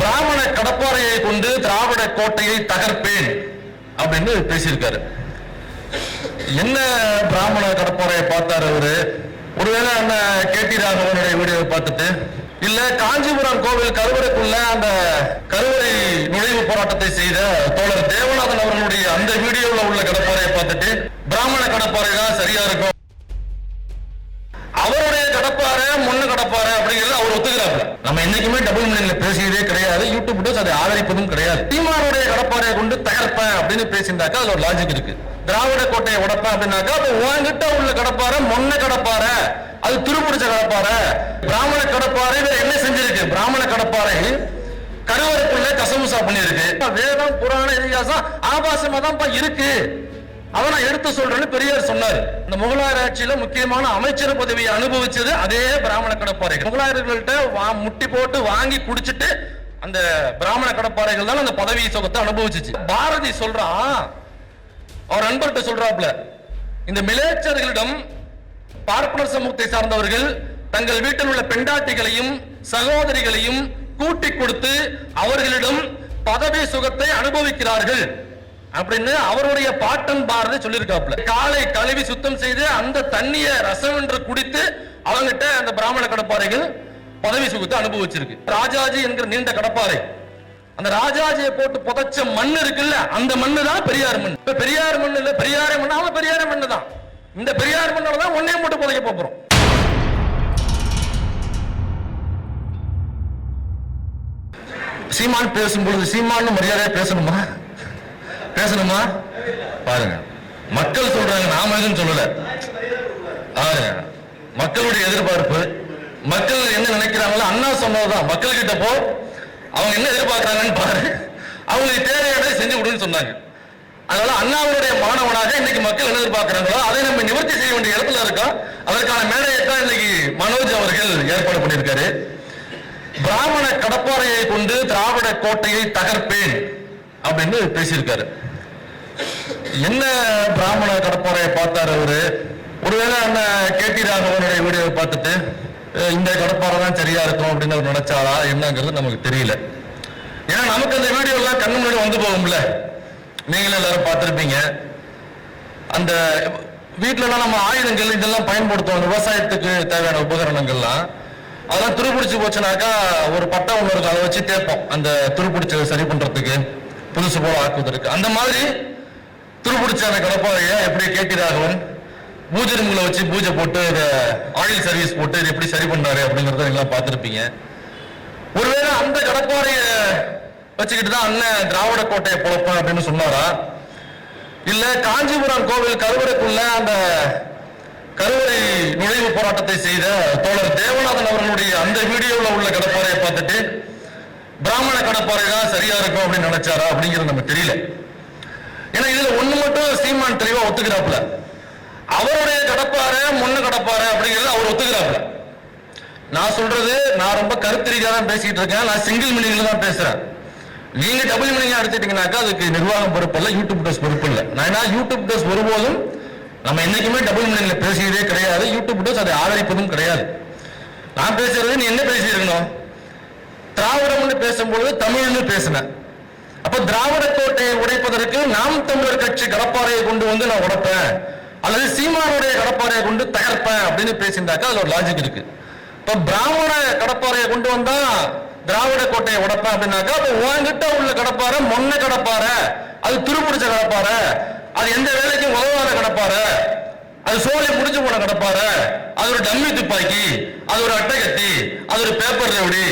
பிராமண கடப்பாறையை கொண்டு திராவிட கோட்டையை தகர்ப்பேன் அப்படின்னு பேசியிருக்காரு. என்ன பிராமண கடப்பாறையை பார்த்தாரு அவரு? ஒருவேளை அந்த கேடி ராகவனுடைய வீடியோவை பார்த்துட்டு, இல்ல காஞ்சிபுரம் கோவில் கருவறைக்குள்ள அந்த கருவறை நுழைவு போராட்டத்தை செய்த தோழர் தேவநாதன் அவர்களுடைய அந்த வீடியோவில் உள்ள கடப்பாறையை பார்த்துட்டு பிராமண கடப்பாறை தான் சரியா இருக்கும், அவருடைய கடப்பாறை முன்ன கடப்பாறை அப்படிங்கிறது அவர் ஒத்துக்கிறாங்க. நம்ம என்னைக்குமே டபுள் மீனிங்ல பேசியதே கிடையாது, யூடியூப் வீடியோஸ் அதை ஆதரிப்பதும் கிடையாது. சீமானுடைய கடப்பாறையை கொண்டு தகர்ப்பேன் அப்படின்னு பேசியிருந்தாக்கா அதுல ஒரு லாஜிக் இருக்கு. திராவிட கோட்டையை உடைப்பேன் அப்படின்னாக்கா அப்ப உங்ககிட்ட உள்ள கடப்பாறை மொன்ன கடப்பாறை, அது துருப்பிடிச்ச கடப்பாறை. பிராமண கடப்பாறை என்ன செஞ்சிருக்கு? பிராமண கடப்பாறை கருவறைக்குள்ள கசமுசா பண்ணிருக்கு. வேதம் புராண இதிகாசம் ஆபாசமா தான் இருக்கு, அதை நான் எடுத்து சொல்றேன்னு பெரியார் சொன்னார். இந்த முகலாயர் ஆட்சியில முக்கியமான அமைச்சர் பதவியை அனுபவிச்சது அதே பிராமண கடப்பாறை. முகலாயர்கள்ட்ட முட்டி போட்டு வாங்கி குடிச்சிட்டு அந்த பிராமண கடப்பாறைகள் தான் அந்த பதவி சுகத்தை அனுபவிச்சிச்சு. பாரதி சொல்றான், அவர் நண்பர்கிட்ட சொல்றாப்ல, இந்த மிலேச்சர்களிடம் பார்ப்பனர் சமூகத்தை சார்ந்தவர்கள் தங்கள் வீட்டில் உள்ள பெண்டாட்டிகளையும் சகோதரிகளையும் கூட்டி கொடுத்து அவர்களிடம் பதவி சுகத்தை அனுபவிக்கிறார்கள் அப்படின்னு அவருடைய பாட்டன் பாரதி சொல்லியிருக்காப்ல. காலை கழுவி சுத்தம் செய்து அந்த தண்ணிய ரசம் என்று குடித்து அவங்கிட்ட அந்த பிராமண கடப்பாறைகள் பதவி சுகத்தை அனுபவிச்சிருக்கு. ராஜாஜி என்கிற நீண்ட கடப்பாறை, அந்த ராஜாஜியை போட்டு புதைச்ச மண் இருக்குல்ல, அந்த மண்ணு தான் பெரியார் மண். இப்ப பெரியார் மண் இல்ல, பெரியார மண், அவன் பெரியார மண்ணு தான். இந்த பெரியார் மண்ணால தான் ஒன்னே போட்டு புதைக்க போறோம். சீமான் பேசும்பொழுது சீமான் மரியாதையா பேசணுமா? பேசணுமா? பாருங்க, மக்கள் சொல்றாங்க, நாம எதுவும் சொல்லல. மக்களுடைய எதிர்பார்ப்பு, மக்கள் என்ன நினைக்கிறாங்களோ அண்ணா சொன்னதுதான். மக்கள் கிட்ட போ, அவங்க என்ன எதிர்பார்க்கிறாங்கன்னு பாரு, அவங்களுக்கு தேவையானதை செஞ்சு கொடுன்னு சொன்னாங்க. அதனால அண்ணாவுடைய மாணவனாக இன்னைக்கு மக்கள் என்ன எதிர்பார்க்கிறாங்களோ அதை நம்ம நிவர்த்தி செய்ய வேண்டிய இடத்துல இருக்கோம். அதற்கான மேடையை தான் இன்னைக்கு மனோஜ் அவர்கள் ஏற்பாடு பண்ணியிருக்காரு. பிராமண கடப்பாறையை கொண்டு திராவிட கோட்டையை தகர்ப்பேன் அப்படின்னு பேசியிருக்காரு. என்ன பிராமண கடப்பாறையை பார்த்தாரு அவரு? ஒருவேளை அந்த கேடி ராகவனுடைய வீடியோவை பார்த்துட்டு இந்த கடப்பாறை தான் சரியா இருக்கும் அப்படின்னு அவர் நினைச்சாரா என்னங்கிறது நமக்கு தெரியல. ஏன்னா நமக்கு அந்த வீடியோ எல்லாம் கண்ணு முன்னாடி வந்து போகும்ல, நீங்களும் எல்லாரும் பார்த்திருப்பீங்க. அந்த வீட்டுலலாம் நம்ம ஆயுதங்கள் இதெல்லாம் பயன்படுத்துவோம், விவசாயத்துக்கு தேவையான உபகரணங்கள்லாம். அதெல்லாம் துருப்பிடிச்சு போச்சுனாக்கா ஒரு பட்டம் ஒன்று இருக்கும், அதை வச்சு தேப்போம் அந்த துருப்பிடிச்சதை சரி பண்றதுக்கு, புதுசு போல ஆக்குவதற்கு. அந்த மாதிரி துருப்பிடிச்ச அந்த கடப்பாறையை எப்படி கேடி ராகவன் பூஜை ரூம்ல வச்சு பூஜை போட்டு ஆயில் சர்வீஸ் போட்டு இது எப்படி சரி பண்ணாரு அப்படிங்கறத எல்லாம் பார்த்திருப்பீங்க. ஒருவேளை அந்த கடப்பாறையை வச்சுக்கிட்டு தான் அண்ணன் திராவிட கோட்டையை பொழப்பேன் அப்படின்னு சொன்னாரா? இல்ல காஞ்சிபுரம் கோவில் கருவறைக்குள்ள அந்த கருவறை நுழைவு போராட்டத்தை செய்த தோழர் தேவநாதன் அவர்களுடைய அந்த வீடியோவில் உள்ள கடப்பாறையை பார்த்துட்டு பிராமண கடப்பாறை தான் சரியா இருக்கும் அப்படின்னு நினைச்சாரா அப்படிங்கிறது நமக்கு தெரியல. ஏன்னா இதுல ஒண்ணு மட்டும் சீமான் தெளிவா ஒத்துக்கிறாப்புல, அவருடைய கடப்பாறை முன்ன கடப்பாறை அப்படிங்கிறது அவர் ஒத்துக்கிறாப்புல. நான் சொல்றது, நான் ரொம்ப கருத்திரிக்கா தான் பேசிட்டு இருக்கேன், நான் சிங்கிள் மீனிங்ல தான் பேசுறேன். நீங்க டபுள் மீனிங்கா எடுத்துட்டீங்கன்னாக்கா அதுக்கு நிர்வாகம் பொறுப்பு இல்லை, யூடியூப் டோஸ் பொறுப்பு இல்லை. நான் யூடியூப் டோஸ் ஒருபோதும் நம்ம என்னைக்குமே டபுள் மீனிங்ல பேசியதே கிடையாது, யூடியூப் டோஸ் அதை ஆதரிப்பதும் கிடையாது. நான் பேசுறது நீ என்ன பேசியிருக்கணும்? திராவிடம்னு பேசும்போது தமிழ்னு பேசினேன். அப்ப திராவிட கோட்டையை உடைப்பதற்கு நாம் தமிழர் கட்சி கடப்பாறையை கொண்டு வந்து நான் உடைப்பேன் அல்லது சீமானுடைய கடப்பாறையை கொண்டு தகர்ப்பேன் அப்படின்னு பேசியிருந்தாக்கா அதுல ஒரு லாஜிக் இருக்கு. இப்ப பிராமண கடப்பாறையை கொண்டு வந்தா திராவிட கோட்டையை உடைப்பேன் அப்படின்னாக்கா அப்ப உங்ககிட்ட உள்ள கடப்பாறை மொன்ன கடப்பாறை, அது துருப்பிடிச்ச கடப்பாறை, அது எந்த வேலைக்கும் உதவாத கடப்பாறை, அது சோழி முடிஞ்சு போன கடப்பாறை, அது ஒரு டம்மி துப்பாக்கி, அது ஒரு அட்டைக்கத்தி, அது ஒரு பேப்பர் ரவுடி,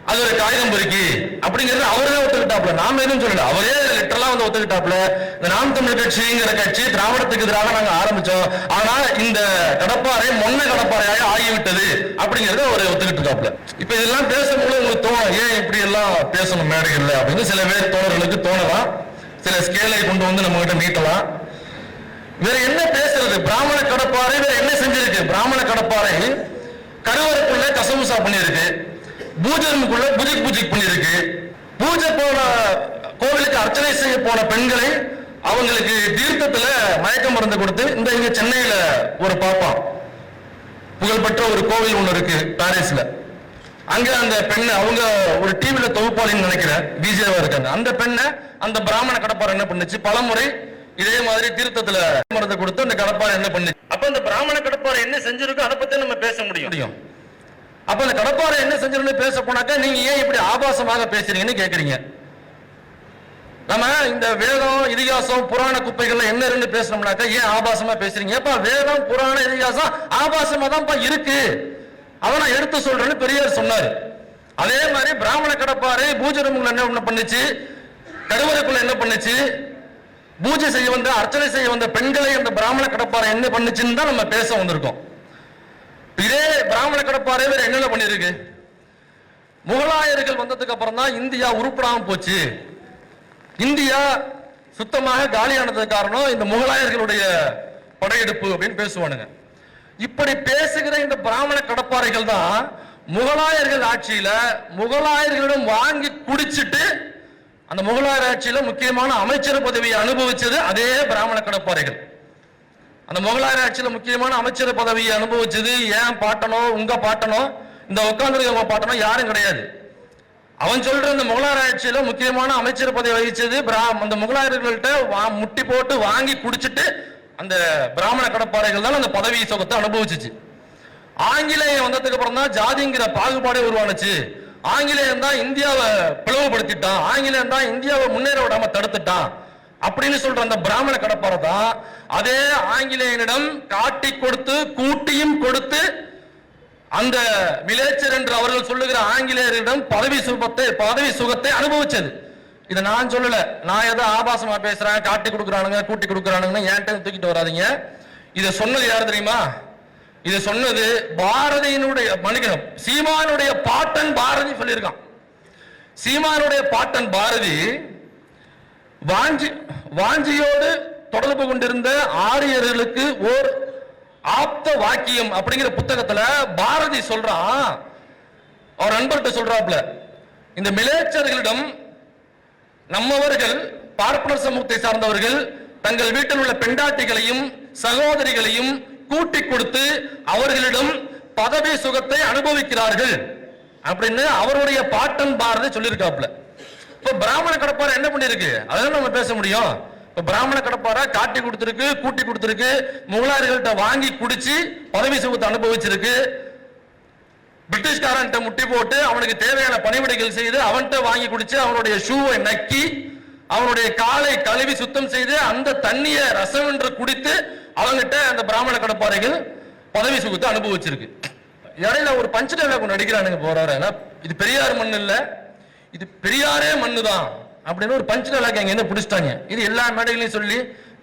அது ஒரு காகிதம் பொறுக்கி அப்படிங்கிறது அவரே ஒத்துக்கிட்டாப்ல. நாம எதுவும் சொல்லல, அவரே லிட்டரலா வந்து ஒத்துக்கிட்டாப்ல. இந்த நாம் தமிழர் கட்சிங்கிற கட்சி திராவிடத்துக்கு எதிராக நாங்க ஆரம்பிச்சோம், ஆனா இந்த கடப்பாறை மொன்ன கடப்பாறையாக ஆகிவிட்டது அப்படிங்கறத அவர் ஒத்துக்கிட்டு இருக்காப்ல. இப்ப இதெல்லாம் பேசும்போது உங்களுக்கு தோணும், ஏன் இப்படி எல்லாம் பேசணும் மேடைகள்ல அப்படின்னு சில பேர் தோழர்களுக்கு தோணலாம். சில ஸ்கேலை கொண்டு வந்து நம்ம கிட்ட நீட்டலாம். வேற என்ன பேசுறது? பிராமண கடப்பாறை வேற என்ன செஞ்சிருக்கு? பிராமண கடப்பாறை கருவறைக்குள்ள கசமுசா பண்ணிருக்கு, பூஜைக்குள்ள புஜிக் பண்ணிருக்கு, பூஜை போன கோவிலுக்கு அர்ச்சனை செய்ய போன பெண்களை அவங்களுக்கு தீர்த்தத்துல மயக்க மருந்து கொடுத்து, இந்த இங்க சென்னையில ஒரு பாப்பா புகழ்பெற்ற ஒரு கோவில் ஒண்ணு இருக்கு பாரிஸ்ல, அங்க அந்த பெண்ணு அவங்க ஒரு டிவில தொகுப்பாளின்னு நினைக்கிறேன் பிஜேவா இருக்காங்க. அந்த பெண்ணை அந்த பிராமண கடப்பாறை என்ன பண்ணுச்சு, பலமுறை இதே மாதிரி தீர்த்தத்துல மருந்தை கொடுத்து அந்த கடப்பாறை என்ன பண்ணுச்சு. அப்ப அந்த பிராமண கடப்பாறை என்ன செஞ்சிருக்கோ அதை பத்தி நம்ம பேச முடியும். அப்ப அந்த கடப்பாறை என்ன செஞ்சிருன்னு பேச போனாக்கா நீங்க ஏன் இப்படி ஆபாசமாக பேசுறீங்கன்னு கேக்குறீங்க. நம்ம இந்த வேதம் இதிகாசம் புராண குப்பைகள்ல என்ன இருந்து பேசணும்னாக்கா ஏன் ஆபாசமா பேசுறீங்க. வேதம் புராண இதிகாசம் ஆபாசமா தான் இருக்கு, அதை நான் எடுத்து சொல்றேன்னு பெரியார் சொன்னாரு. அதே மாதிரி பிராமண கடப்பாறை பூஜை ரூமுக்குள்ள என்ன பண்ணுச்சு, கருவறைக்குள்ள என்ன பண்ணுச்சு, பூஜை செய்ய வந்த அர்ச்சனை செய்ய வந்த பெண்களை அந்த பிராமண கடப்பாறை என்ன பண்ணுச்சுன்னு தான் நம்ம பேச வந்திருக்கோம். இதே பிராமண கடப்பாறை வேற என்னென்ன பண்ணிருக்கு. முகலாயர்கள் வந்ததுக்கு அப்புறம் தான் இந்தியா உருப்படாம போச்சு, இந்தியா சுத்தமாக காலியானதுக்கு காரணம் இந்த முகலாயர்களுடைய படையெடுப்பு அப்படின்னு பேசுவானுங்க. இப்படி பேசுகிற இந்த பிராமண கடப்பாறைகள் தான் முகலாயர்கள் ஆட்சியில முகலாயர்களிடம் வாங்கி குடிச்சிட்டு அந்த முகலாயர் ஆட்சியில முக்கியமான அமைச்சர் பதவியை அனுபவிச்சது அதே பிராமண கடப்பாறைகள். அந்த முகலாயர் ஆட்சியில முக்கியமான அமைச்சர் பதவியை அனுபவிச்சது ஏன் பாட்டனோ உங்க பாட்டனோ இந்த உட்கார்ந்து பாட்டனோ யாரும் கிடையாது. அவன் சொல்ற இந்த முகலாயர் ஆட்சியில முக்கியமான அமைச்சர் பதவி வகிச்சது அந்த முகலாயர்கள்ட்ட முட்டி போட்டு வாங்கி குடிச்சிட்டு அந்த பிராமண கடப்பாறைகள் தான் அந்த பதவி சுகத்தை அனுபவிச்சிச்சு. ஆங்கிலேயம் வந்ததுக்கு அப்புறம் தான் ஜாதிங்கிற பாகுபாடே உருவானுச்சு. ஆங்கிலேயம் தான் இந்தியாவை பிளவுபடுத்திட்டான், ஆங்கிலேயம் தான் இந்தியாவை முன்னேற விடாம தடுத்துட்டான் அப்படின்னு சொல்ற அந்த பிராமண கடப்பாறை தான் அதே ஆங்கிலேயனிடம் காட்டி கொடுத்து கூட்டியும் கொடுத்து அந்த மிலேச்சர் என்று அவர்கள் சொல்லுகிற ஆங்கிலேயரிடம் பதவி சுகத்தை அனுபவிச்சது. இதை நான் சொல்லல, நான் ஏதோ ஆபாசமா பேசுறேன், காட்டி கொடுக்குறானுங்க கூட்டி கொடுக்குறானுங்க ஏன்ட்ட தூக்கிட்டு வராதிங்க. இதை சொன்னது யார் தெரியுமா? இதை சொன்னது பாரதியினுடைய மணிகனம், சீமானுடைய பாட்டன் பாரதி சொல்லியிருக்கான். சீமானுடைய பாட்டன் பாரதி வாஞ்சியோடு தொடர்பு கொண்டிருந்த ஆரியர்களுக்கு ஓர் ஆப்த வாக்கியம் அப்படிங்கிற புத்தகத்துல பாரதி சொல்றான், அவர் நண்பர்கிட்ட சொல்றாப்ல, இந்த மிலேச்சர்களிடம் நம்மவர்கள் பார்ப்பனர் சமூகத்தை சார்ந்தவர்கள் தங்கள் வீட்டில் உள்ள பெண்டாட்டிகளையும் சகோதரிகளையும் கூட்டி கொடுத்து அவர்களிடம் பதவி சுகத்தை அனுபவிக்கிறார்கள் அப்படின்னு அவருடைய பாட்டன் பாரதி சொல்லியிருக்காப்ல. இப்ப பிராமண கடப்பாறை என்ன பண்ணிருக்கு, அதான் நம்ம பேச முடியும். இப்ப பிராமண கடப்பாறை காட்டி கொடுத்திருக்கு, கூட்டி கொடுத்திருக்கு, முகலாயர்கள்ட்ட வாங்கி குடிச்சு பதவி சுகத்தை அனுபவிச்சிருக்கு, பிரிட்டிஷ்காரன் முட்டி போட்டு அவனுக்கு தேவையான பணிவிடைகள் செய்து அவன்கிட்ட வாங்கி குடிச்சு அவனுடைய ஷூவை நக்கி அவனுடைய காலை கழுவி சுத்தம் செய்து அந்த தண்ணியை ரசம் என்று குடித்து அவங்கிட்ட அந்த பிராமண கடப்பாறைகள் பதவி சுகத்தை அனுபவிச்சிருக்கு. இடையில ஒரு பஞ்ச டைலாக் நடிக்கிறானுங்க போறாரு, இது பெரியார் மண்ணு இல்ல, இது பெரியாரே மண்ணு தான் அப்படின்னு ஒரு பஞ்ச டைலாக் எங்க என்ன பிடிச்சிட்டாங்க. இது எல்லா மேடைகளையும் சொல்லி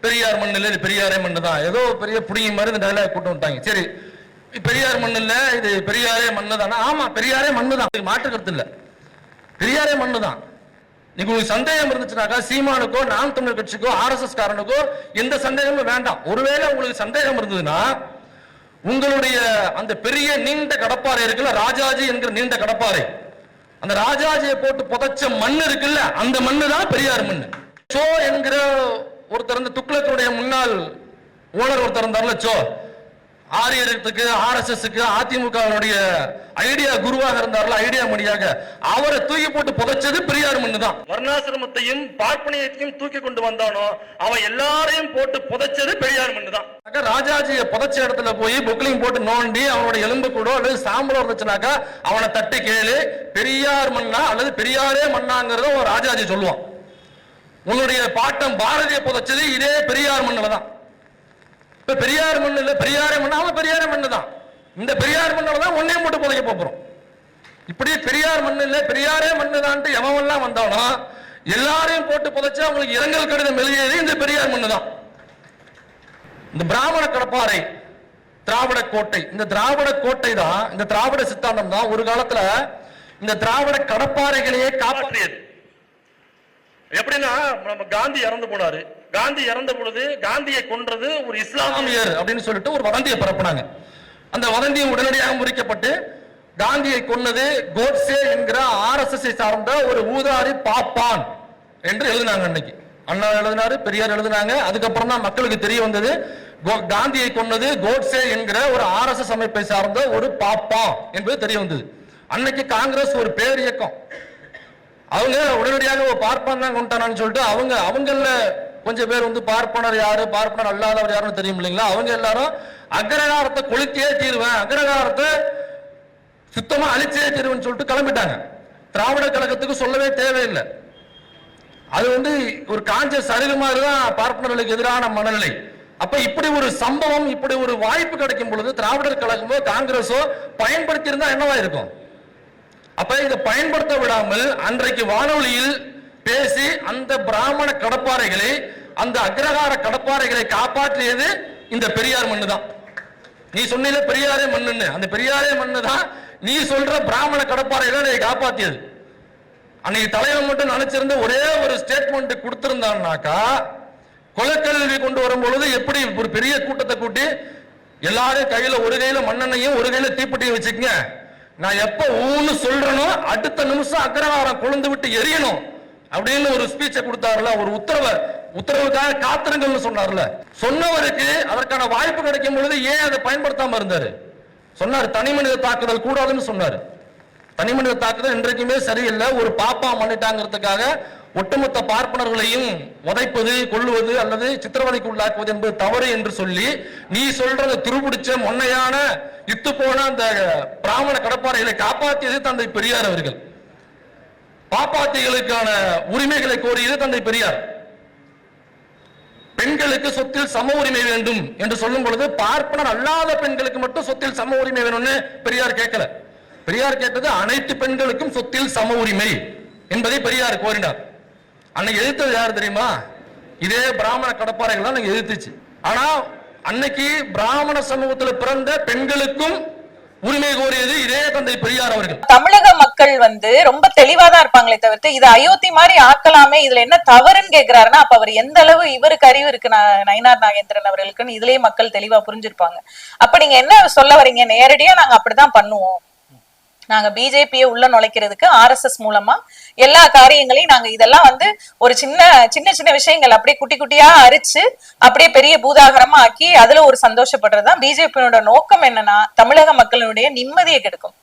பெரியார் மண்ணு இல்ல, இது பெரியாரே மண்ணு தான், ஏதோ பெரிய புடிங்க மாதிரி இந்த டைலாக் கூட்டு விட்டாங்க. சரி, பெரியார் மண்ணு இல்ல, இது பெரியாரே மண்ணு தானா? ஆமா, பெரியாரே மண்ணு தான், மாற்று கருத்து இல்ல, பெரியாரே மண்ணு தான். நீங்க உங்களுக்கு சந்தேகம் இருந்துச்சுனாக்கா சீமானுக்கோ நாம் தமிழர் கட்சிக்கோ ஆர்எஸ்எஸ் காரனுக்கோ எந்த சந்தேகமும் வேண்டாம். ஒருவேளை உங்களுக்கு சந்தேகம் இருந்ததுன்னா உங்களுடைய அந்த பெரிய நீண்ட கடப்பாறை இருக்குல்ல, ராஜாஜி என்கிற நீண்ட கடப்பாறை, அந்த ராஜாஜியை போட்டு புதைச்ச மண் இருக்குல்ல, அந்த மண்ணு தான் பெரியார் மண்ணு. சோ என்கிற ஒருத்தர், இந்த துக்ளக்குடைய முன்னாள் ஓனர் ஒருத்தர் இருந்தார்ல, சோ ஆரியத்துக்கு ஆர்எஸ்எஸ்க்கு அதிமுகவுடைய ஐடியா குருவாக இருந்தார்ல, ஐடியா மணியாக, அவரை தூக்கி போட்டு புதைச்சது பெரியார் மண்ணு தான். வர்ணாசிரமத்தையும் பார்ப்பனியத்தையும் தூக்கி கொண்டு வந்தானோ அவன் எல்லாரையும் போட்டு புதைச்சது பெரியார் மண்ணு தான். ராஜாஜியை புதைச்ச இடத்துல போய் பொக்லிங் போட்டு நோண்டி அவனுடைய எலும்பு கூட அல்லது சாம்பல் இருந்துச்சுனாக்கா அவனை தட்டி கேளு, பெரியார் மண்ணா அல்லது பெரியாரே மண்ணாங்கிறத ஒரு ராஜாஜி சொல்லுவான். உன்னுடைய பாட்டம் பாரதியை புதைச்சது இதே பெரியார் மண்ணுல தான். இப்ப பெரியார் மண்ணு இல்ல, பெரியாரே மண்ணு, அவன் பெரியாரே மண்ணு தான். இந்த பெரியார் மண்ணுல தான் ஒன்னையும் போட்டு புதைக்க போறோம். இப்படி பெரியார் மண்ணு இல்ல, பெரியாரே மண்ணு தான் எவன் எல்லாம் வந்தானோ எல்லாரையும் போட்டு புதைச்சு அவங்களுக்கு இரங்கல் கடிதம் எழுதியது இந்த பெரியார் மண்ணு தான். இந்த பிராமண கடப்பாறை, திராவிட கோட்டை, இந்த திராவிட கோட்டை தான், இந்த திராவிட சித்தாந்தம் தான் ஒரு காலத்துல இந்த திராவிட கடப்பாறைகளையே காப்பாற்றியது. எப்படின்னா, நம்ம காந்தி இறந்து போனாரு, காந்தி இறந்த பொழுது காந்தியை கொன்றது ஒரு இஸ்லாமியர் அப்படின்னு சொல்லிட்டு ஒரு வதந்தியை பரப்புனாங்க. அந்த வதந்தியும் உடனடியாக முறிக்கப்பட்டு காந்தியை கொன்னது கோட்சே என்கிற ஆர்எஸ்எஸ் சார்ந்த ஒரு ஊதாரி பாப்பான் என்று எழுதினாங்க. அன்னைக்கு அண்ணா எழுதினாரு, பெரியார் எழுதினாங்க. அதுக்கப்புறம் தான் மக்களுக்கு தெரிய வந்தது காந்தியை கொன்னது கோட்சே என்கிற ஒரு ஆர்எஸ்எஸ் அமைப்பை சார்ந்த ஒரு பாப்பா என்பது தெரிய வந்தது. அன்னைக்கு காங்கிரஸ் ஒரு பேர் இயக்கம். அவங்க உடனடியாக பார்ப்பனர் கொண்டானு சொல்லிட்டு அவங்கள கொஞ்சம் பேர் வந்து பார்ப்பனர் யாரு, பார்ப்பனர் அல்லாதவர் யாருன்னு தெரியும் இல்லைங்களா, அவங்க எல்லாரும் அக்ரகாரத்தை கொளுத்தியே தீருவேன், அக்ரகாரத்தை சுத்தமா அழிச்சே தீருவேன்னு சொல்லிட்டு கிளம்பிட்டாங்க. திராவிட கழகத்துக்கு சொல்லவே தேவையில்லை. அது வந்து ஒரு காஞ்ச சருகு மாதிரிதான் பார்ப்பனர்களுக்கு எதிரான மனநிலை. அப்ப இப்படி ஒரு சம்பவம், இப்படி ஒரு வாய்ப்பு கிடைக்கும் பொழுது திராவிடர் கழகமோ காங்கிரஸோ பயன்படுத்தி இருந்தா என்னவா இருக்கும்? அப்ப இதை பயன்படுத்த விடாமல் அன்றைக்கு வானொலியில் பேசி அந்த பிராமண கடப்பாறைகளை, அந்த அக்ரகார கடப்பாறைகளை காப்பாற்றியது இந்த பெரியார் மண்ணு தான். நீ சொன்ன பெரியாரே மண்ணுன்னு, அந்த பெரியாரே மண்ணு தான் நீ சொல்ற பிராமண கடப்பாறைகளை காப்பாத்தியது. அன்னைக்கு தலைவன் மட்டும் நினைச்சிருந்த ஒரே ஒரு ஸ்டேட்மெண்ட் கொடுத்திருந்தான்னாக்கா, கொலைக்கல்வி கொண்டு வரும் பொழுது எப்படி ஒரு பெரிய கூட்டத்தை கூட்டி எல்லாரும் கையில ஒரு கையில மண்ணெண்ணையும் ஒரு கையில தீப்பெட்டியும் வச்சுக்கங்க, நான் எப்ப ஊன்னு சொல்றனோ அடுத்த நிமிஷம் அக்ரஹாரம் கொழுந்து விட்டு எரியணும் அப்படின்னு ஒரு ஸ்பீச்சை கொடுத்தாருல, ஒரு உத்தரவுக்காக காத்திருங்கள்னு சொன்னார்ல. சொன்னவருக்கு அதற்கான வாய்ப்பு கிடைக்கும் பொழுது ஏன் அதை பயன்படுத்தாம இருந்தாரு? சொன்னார் தனி மனித தாக்குதல் கூடாதுன்னு சொன்னாரு. தனி மனித தாக்குதல் இன்றைக்குமே சரியில்லை. ஒரு பாப்பா பண்ணிட்டாங்கிறதுக்காக ஒட்டுமொத்த பார்ப்பனர்களையும் உதைப்பது, கொள்ளுவது அல்லது சித்திரவதைக்கு உள்ளாக்குவது என்பது தவறு என்று சொல்லி நீ சொல்றது துருபிடிச்ச மொன்னையான இத்து போன அந்த பிராமண கடப்பாறைகளை காப்பாற்றியது தந்தை பெரியார் அவர்கள். பாப்பாத்திகளுக்கான உரிமைகளை கோரியது தந்தை பெரியார். பெண்களுக்கு சொத்தில் சம உரிமை வேண்டும் என்று சொல்லும் பொழுது பார்ப்பனர் அல்லாத பெண்களுக்கு மட்டும் சொத்தில் சம உரிமை வேணும்னு பெரியார் கேட்கல. பெரியார் கேட்டது அனைத்து பெண்களுக்கும் சொத்தில் சம உரிமை என்பதை பெரியார் கோரினார். அன்னைக்கு எதிர்த்தது யார் தெரியுமா? இதே பிராமண கடப்பாறைகள் தான் எதிர்த்துச்சு. ஆனா அன்னைக்கு பிராமண சமூகத்தில் பிறந்த பெண்களுக்கும் உரிமை கோரியது இதே தந்தை பெரியார் அவர்கள். தமிழக மக்கள் ரொம்ப தெளிவாதான் இருப்பாங்களே தவிர்த்து இது அயோத்தி மாதிரி ஆக்கலாமே, இதுல என்ன தவறுன்னு கேக்குறாருன்னா அப்ப அவர் எந்த அளவு இவருக்கு அறிவு இருக்கு நயினார் நாகேந்திரன் அவர்களுக்குன்னு இதுலயே மக்கள் தெளிவா புரிஞ்சிருப்பாங்க. அப்ப நீங்க என்ன சொல்ல வரீங்க? நேரடியா நாங்க அப்படிதான் பண்ணுவோம், நாங்க பிஜேபியை உள்ள நுழைக்கிறதுக்கு RSS மூலமா எல்லா காரியங்களையும் நாங்க இதெல்லாம் ஒரு சின்ன சின்ன விஷயங்கள் அப்படியே குட்டி குட்டியா அரிச்சு அப்படியே பெரிய பூதாகரமா ஆக்கி அதுல ஒரு சந்தோஷப்படுறதுதான் பிஜேபியோட நோக்கம். என்னன்னா தமிழக மக்களுடைய நிம்மதியை கெடுக்கும்.